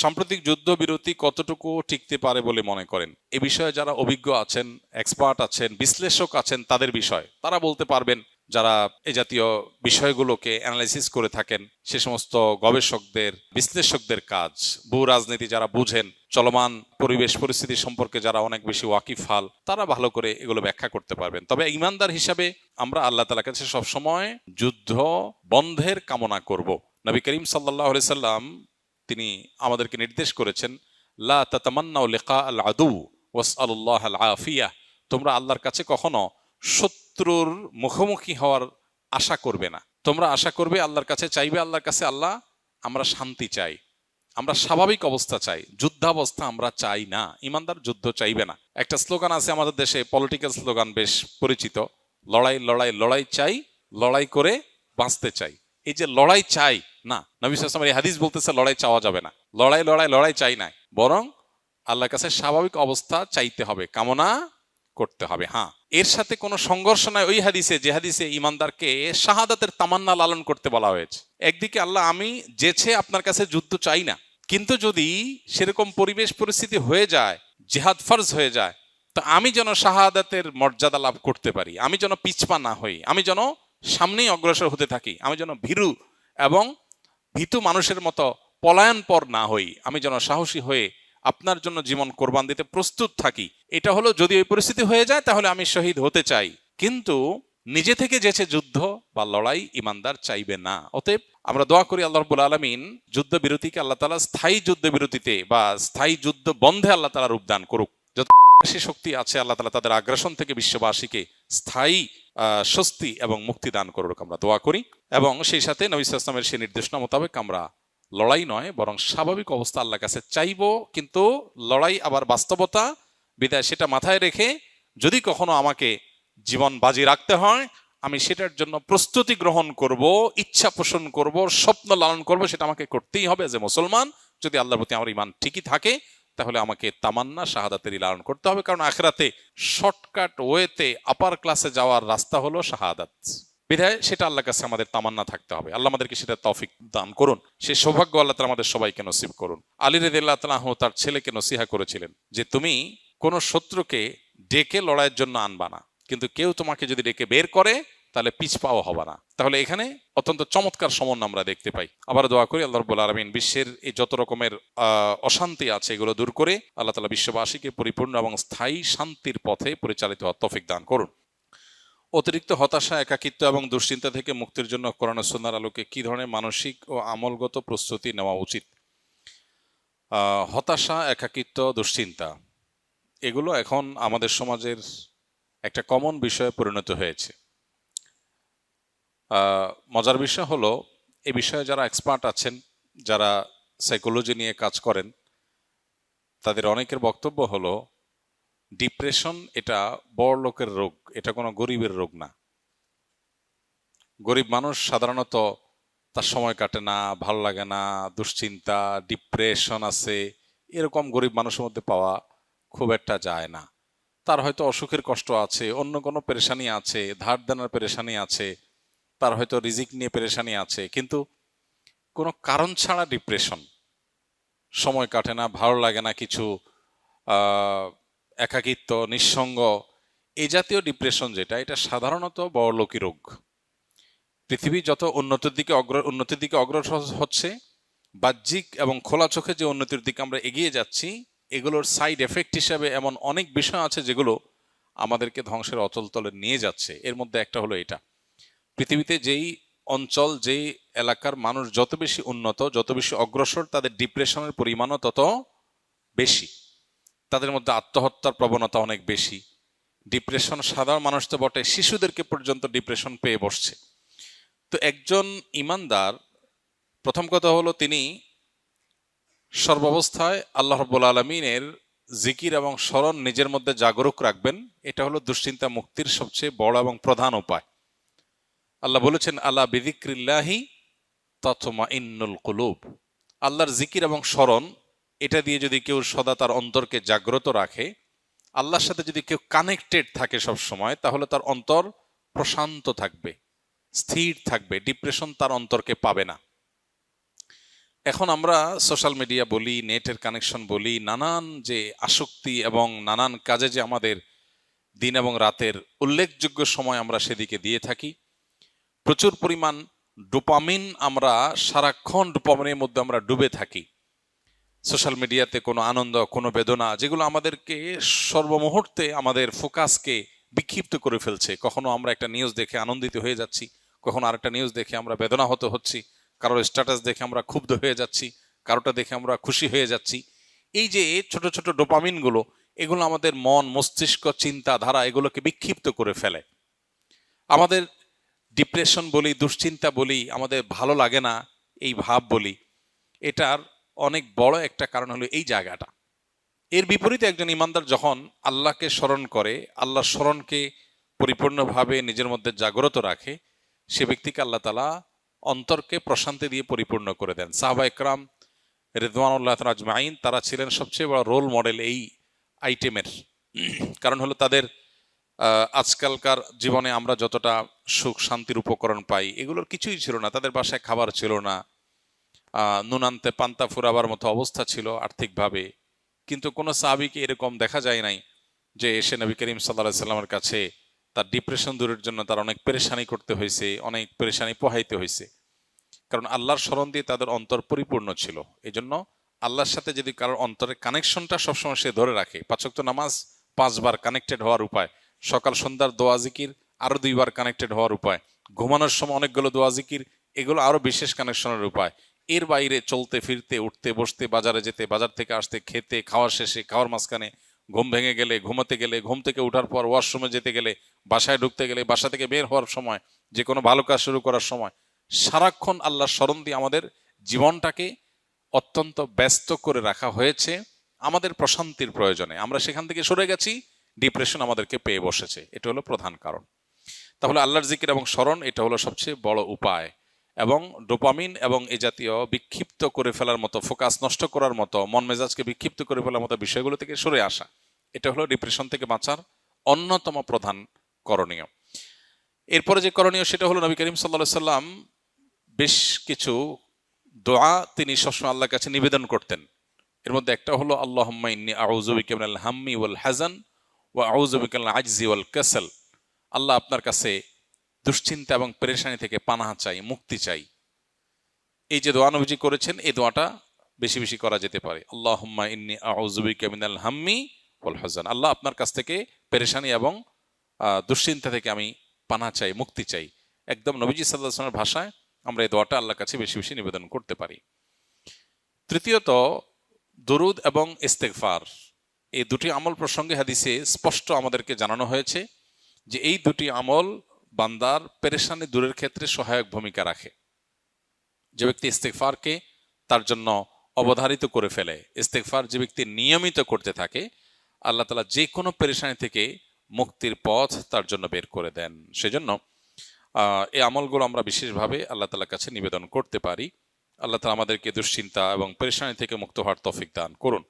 সাম্প্রতিক যুদ্ধবিরতি কতটুকু টিকতে পারে বলে মনে করেন? এ বিষয়ে যারা অভিজ্ঞ আছেন, এক্সপার্ট আছেন, বিশ্লেষক আছেন, তাদের বিষয় তারা বলতে পারবেন। যারা এই জাতীয় বিষয়গুলোকে অ্যানালাইসিস করে থাকেন, সে সমস্ত গবেষকদের, বিশ্লেষকদের কাজ। ভূ রাজনীতি যারা বুঝেন, চলমান পরিবেশ পরিস্থিতি সম্পর্কে যারা অনেক বেশি ওয়াকিফাল, তারা ভালো করে এগুলো ব্যাখ্যা করতে পারবেন। তবে ঈমানদার হিসাবে আমরা আল্লাহ তাআলার কাছে সবসময় যুদ্ধ বন্ধের কামনা করব। নবী করিম সাল্লাল্লাহু আলাইহি সাল্লাম তিনি আমাদেরকে নির্দেশ করেছেন, লা তাতামান্নাউ লিকা আল আদু ওয়াসআলুল্লাহ আল আফিয়া। তোমরা আল্লাহর কাছে কখনো শত্রুর মুখোমুখি হওয়ার আশা করবে না। তোমরা আশা করবে, আল্লাহর কাছে চাইবে, আল্লাহর কাছে, আল্লাহ আমরা শান্তি চাই, আমরা স্বাভাবিক অবস্থা চাই, যুদ্ধাবস্থা আমরা চাই না। ইমানদার যুদ্ধ চাইবে না। একটা স্লোগান আছে আমাদের দেশে, পলিটিক্যাল স্লোগান, বেশ পরিচিত, লড়াই লড়াই লড়াই চাই, লড়াই করে বাঁচতে চাই। এই যে লড়াই চাই না, নবী সাল্লাল্লাহু আলাইহি ওয়াসাল্লাম এই হাদিস বলতেছে লড়াই চাওয়া যাবে না। লড়াই লড়াই লড়াই চাই নাই, বরং আল্লাহর কাছে স্বাভাবিক অবস্থা চাইতে হবে, কামনা করতে হবে। হ্যাঁ, এর সাথে কোনো সংঘর্ষ নাই ওই হাদিসে, যে হাদিসে ইমানদারকে শাহাদাতের তামান্না লালন করতে বলা হয়েছে। একদিকে আল্লাহ, আমি যেছে আপনার কাছে যুদ্ধ চাই না, কিন্তু যদি সেরকম পরিবেশ পরিস্থিতি হয়ে যায়, জিহাদ ফরজ হয়ে যায়, তো আমি যেন শাহাদাতের মর্যাদা লাভ করতে পারি, আমি যেন পিছপা না হই, আমি যেন সামনেই অগ্রসর হতে থাকি, আমি যেন ভীরু এবং ভীতু মানুষের মতো পলায়নপর না হই, আমি যেন সাহসী হয়ে আপনার জন্য জীবন কোরবান দিতে প্রস্তুত থাকি। এটা হলো, যদি ওই পরিস্থিতি হয়ে যায় তাহলে আমি শহীদ হতে চাই, কিন্তু নিজে থেকে যেছে যুদ্ধ বা লড়াই ইমানদার চাইবে না। অতএব আমরা দোয়া করি আল্লাহ রাব্বুল আলামিন যুদ্ধ বিরতিকে আল্লাহ তাআলা স্থায়ী যুদ্ধ বিরতিতে বা স্থায়ী যুদ্ধ বন্ধে আল্লাহ তাআলা রূপদান করুক। যত বেশি শক্তি আছে আল্লাহ তাআলা তাদের আগ্রাসন থেকে বিশ্ববাসীকে স্থায়ী স্বস্তি এবং মুক্তি দান করুক, আমরা দোয়া করি। এবং সেই সাথে নবী সাল্লাল্লাহু আলাইহি ওয়াসাল্লামের সেই নির্দেশনা মোতাবেক আমরা লড়াই নয় বরং স্বাভাবিক অবস্থা আল্লাহর কাছে চাইবো, কিন্তু লড়াই আবার বাস্তবতা বিদায়, সেটা মাথায় রেখে যদি কখনো আমাকে জীবন বাজি রাখতে হয়, আমি সেটার জন্য প্রস্তুতি গ্রহণ করব, ইচ্ছা পোষণ করব, স্বপ্ন লালন করব, সেটা আমাকে করতেই হবে। যে মুসলমান, যদি আল্লাহর প্রতি আমার ঈমান ঠিকই থাকে, তাহলে আমাকে তামান্না শাহাদাতেরই লালন করতে হবে। কারণ আখিরাতে শর্টকাট ওয়েতে আপার ক্লাসে যাওয়ার রাস্তা হলো শাহাদাত। বিধায় সেটা আল্লাহর কাছে আমাদের তামান্না থাকতে হবে। আল্লাহ আমাদেরকে সেটা তৌফিক দান করুন, সেই সৌভাগ্য আল্লাহ তাআলা আমাদের সবাইকে নসিব করুন। আলী রাদিয়াল্লাহু তাআলা আনহু তার ছেলেকে নসিহা করেছিলেন যে, তুমি কোন শত্রুকে ডেকে লড়াইয়ের জন্য আনবা না, কিন্তু কেউ তোমাকে যদি ডেকে বের করে তাহলে পিছপাও হবে না। তাহলে এখানে অত্যন্ত চমৎকার সমন্বয় আমরা দেখতে পাই। আবার দোয়া করি আল্লাহ রাব্বুল আলামিন বিশ্বের এই যত রকমের অশান্তি আছে এগুলো দূর করে আল্লাহ তাআলা বিশ্ববাসীকে পরিপূর্ণ এবং স্থায়ী শান্তির পথে পরিচালিত হওয়ার তৌফিক দান করুন। অতিরিক্ত হতাশা, একাকিত্ব এবং দুশ্চিন্তা থেকে মুক্তির জন্য কোরআন ও সুন্নাহর আলোকে কি ধরনের মানসিক ও আমলগত প্রস্তুতি নেওয়া উচিত? হতাশা, একাকিত্ব, দুশ্চিন্তা, এগুলো এখন আমাদের সমাজের একটা কমন বিষয়ে পরিণত হয়েছে। মজার বিষয় হলো, এ বিষয়ে যারা এক্সপার্ট আছেন, যারা সাইকোলজি নিয়ে কাজ করেন, তাদের অনেকের বক্তব্য হলো ডিপ্রেশন এটা বড় লোকের রোগ, এটা কোনো গরিবের রোগ না। গরিব মানুষ সাধারণত তার সময় কাটে না, ভালো লাগে না, দুশ্চিন্তা, ডিপ্রেশন আছে, এরকম গরিব মানুষের মধ্যে পাওয়া খুব একটা যায় না। তার হয়তো অসুখের কষ্ট আছে, অন্য কোনো পেরেশানি আছে, ধার দেনার পেরেশানি আছে, তার হয়তো রিজিক নিয়ে পেরেশানি আছে, কিন্তু কোনো কারণ ছাড়া ডিপ্রেশন, সময় কাটে না, ভালো লাগে না কিছু, একাকিত্ব, নিঃসঙ্গ, এই জাতীয় ডিপ্রেশন যেটা, এটা সাধারণত বড়লোকি রোগ। পৃথিবী যত উন্নতির দিকে অগ্রসর হচ্ছে, বাহ্যিক এবং খোলা চোখে যে উন্নতির দিকে আমরা এগিয়ে যাচ্ছি, এগুলোর সাইড এফেক্ট হিসাবে এমন অনেক বিষয় আছে যেগুলো আমাদেরকে ধ্বংসের অতলতলে নিয়ে যাচ্ছে। এর মধ্যে একটা হলো এটা, পৃথিবীতে যেই অঞ্চল, যেই এলাকার মানুষ যত বেশি উন্নত, যত বেশি অগ্রসর, তাদের ডিপ্রেশনের পরিমাণও তত বেশি, তাদের মধ্যে আত্মহত্যার প্রবণতা অনেক বেশি। ডিপ্রেশন সাধারণ মানুষ তো বটে, শিশুদেরকে পর্যন্ত ডিপ্রেশন পেয়ে বসছে। তো একজন ঈমানদার, প্রথম কথা হলো তিনি সর্বাবস্থায় আল্লাহ রাব্বুল আলামিনের জিকির এবং স্মরণ নিজের মধ্যে জাগরুক রাখবেন। এটা হলো দুশ্চিন্তা মুক্তির সবচেয়ে বড় এবং প্রধান উপায়। আল্লাহ বলেছেন, আলা বিযিক্রিল্লাহি তাতমাইন্নুল কুলুব। আল্লাহর জিকির এবং স্মরণ, এটা দিয়ে যদি কেউ সদা তার অন্তরকে জাগ্রত রাখে, আল্লাহর সাথে যদি কেউ কানেক্টেড থাকে সব সময়, তাহলে তার অন্তর প্রশান্ত থাকবে, স্থির থাকবে, ডিপ্রেশন তার অন্তরকে পাবে না। এখন আমরা সোশ্যাল মিডিয়া বলি, নেটের কানেকশন বলি, নানান যে আসক্তি এবং নানান কাজে যে আমাদের দিন এবং রাতের উল্লেখযোগ্য সময় আমরা সেদিকে দিয়ে থাকি। প্রচুর পরিমাণ ডোপামিন, আমরা সারাক্ষণ ডোপামিনের মধ্যে আমরা ডুবে থাকি। সোশ্যাল মিডিয়াতে কোনো আনন্দ, কোনো বেদনা, যেগুলো আমাদেরকে সর্বমুহূর্তে আমাদের ফোকাসকে বিক্ষিপ্ত করে ফেলছে। কখনো আমরা একটা নিউজ দেখে আনন্দিত হয়ে যাচ্ছি, কখনো আরেকটা নিউজ দেখে আমরা বেদনাহত হচ্ছি, কারোর স্ট্যাটাস দেখে আমরা ক্ষুব্ধ হয়ে যাচ্ছি, কারোটা দেখে আমরা খুশি হয়ে যাচ্ছি। এই যে ছোট ছোট ডোপামিনগুলো, এগুলো আমাদের মন, মস্তিষ্ক, চিন্তাধারা এগুলোকে বিক্ষিপ্ত করে ফেলে। আমাদের ডিপ্রেশন বলি, দুশ্চিন্তা বলি, আমাদের ভালো লাগে না এই ভাব বলি, এটার অনেক বড় একটা কারণ হলো এই জায়গাটা। এর বিপরীতে একজন ইমানদার যখন আল্লাহকে স্মরণ করে, আল্লাহর স্মরণকে পরিপূর্ণভাবে নিজের মধ্যে জাগ্রত রাখে, সে ব্যক্তিকে আল্লাহ তাআলা অন্তরকে প্রশান্তি দিয়ে পরিপূর্ণ করে দেন। সাহাবা ইকরাম রিদওয়ানুল্লাহ তাআলা আজমাইন, তারা ছিলেন সবচেয়ে বড় রোল মডেল এই আইটেমের। কারণ হলো তাদের আজকালকার জীবনে আমরা যতটা সুখ শান্তির উপকরণ পাই, এগুলোর কিছুই ছিল না। তাদের বাসায় খাবার ছিল না, নুন আনতে পান্তা ফুরাবার মতো অবস্থা ছিল আর্থিকভাবে। কিন্তু কোনো সাহাবীকে এরকম দেখা যায় নাই যে এসে নবী করিম সাল্লাল্লাহু আলাইহি সাল্লামের কাছে তার ডিপ্রেশন দূরের জন্য তার অনেক পেরেশানি করতে হয়েছে, অনেক পেরেশানি পোহাইতে হয়েছে। কারণ আল্লাহর স্মরণ দিয়ে তাদের অন্তর পরিপূর্ণ ছিল। এই জন্য আল্লাহর সাথে যদি কারোর অন্তরের কানেকশনটা সবসময় সে ধরে রাখে, ৫ ওয়াক্ত নামাজ ৫ বার কানেক্টেড হওয়ার উপায়, সকাল সন্ধ্যার দোয়া জিকির আরো ২ বার কানেক্টেড হওয়ার উপায়, ঘুমানোর সময় অনেকগুলো দোয়া জিকির, এগুলো আরো বিশেষ কানেকশনের উপায়। এর বাইরে চলতে ফিরতে, উঠতে বসতে, বাজারে যেতে, বাজার থেকে আসতে, খেতে, খাওয়ার শেষে, খাওয়ার মাঝখানে, ঘুম ভেঙে গেলে, ঘুমাতে গেলে, ঘুম থেকে ওঠার পর, ওয়াশরুমে যেতে গেলে, বাসায় ঢুকতে গেলে, বাসা থেকে বের হওয়ার সময়, যে কোনো ভালো কাজ শুরু করার সময়, সারাক্ষণ আল্লাহর স্মরণ দিয়ে আমাদের জীবনটাকে অত্যন্ত ব্যস্ত করে রাখা হয়েছে আমাদের প্রশান্তির প্রয়োজনে। আমরা সেখান থেকে সরে গেছি, ডিপ্রেশন আমাদেরকে পেয়ে বসেছে। এটা হলো প্রধান কারণ। তাহলে আল্লাহর জিকির এবং স্মরণ এটা হলো সবচেয়ে বড় উপায়। এবং ডোপামিন এবং এ জাতীয় বিক্ষিপ্ত করে ফেলার মতো, ফোকাস নষ্ট করার মতো, মন মেজাজকে বিক্ষিপ্ত করে ফেলার মতো বিষয়গুলো থেকে সরে আসা, এটা হলো ডিপ্রেশন থেকে বাঁচার অন্যতম প্রধান করণীয়। এরপরে যে করণীয় সেটা হলো নবী করিম সাল্লাল্লাহু আলাইহি সাল্লাম বেশ কিছু দোয়া তিনি সবসময় আল্লাহর কাছে নিবেদন করতেন। এর মধ্যে একটা হলো আল্লাহুম্মা ইন্নী আউযু বিকা মিনাল হাম্মি ওয়াল হাযান ওয়া আউযু বিকা মিনাল আজজি ওয়াল কাসাল। আল্লাহ, আপনার কাছে দুশ্চিন্তা এবং পেরেশানি থেকে পানাহ চাই, মুক্তি চাই। এই যে দোয়া নবীজি করেছেন, এই দোয়াটা বেশি বেশি করা যেতে পারে। আল্লাহুম্মা ইন্নী আউযু বিকা মিনাল হাম্মি ওয়াল হাযান। আল্লাহ, আপনার কাছ থেকে পেরেশানি এবং দুশ্চিন্তা থেকে আমি পানাহ চাই, মুক্তি চাই। একদম নবীজি সাল্লাল্লাহু আলাইহি ওয়াসাল্লামের ভাষায় আমরা এই দোয়াটা আল্লাহর কাছে বেশি বেশি নিবেদন করতে পারি। তৃতীয়ত, দুরুদ এবং ইস্তেগফার, এই দুটি আমল প্রসঙ্গে হাদিসে স্পষ্ট আমাদেরকে জানানো হয়েছে যে এই দুটি আমল বান্দার পেরেশানি দূরের ক্ষেত্রে সহায়ক ভূমিকা রাখে। যে ব্যক্তি ইস্তেগফারকে তার জন্য অবধারিত করে ফেলে, ইস্তেগফার যে ব্যক্তি নিয়মিত করতে থাকে, আল্লাহ তাআলা যে কোনো পেরেশানি থেকে মুক্তির পথ তার জন্য বের করে দেন। সেজন্য এই আমলগুলো আমরা বিশেষভাবে আল্লাহ তাআলার কাছে নিবেদন করতে পারি। আল্লাহ তাআলা আমাদেরকে দুশ্চিন্তা এবং পেরেশানি থেকে মুক্ত হওয়ার তৌফিক দান করুন।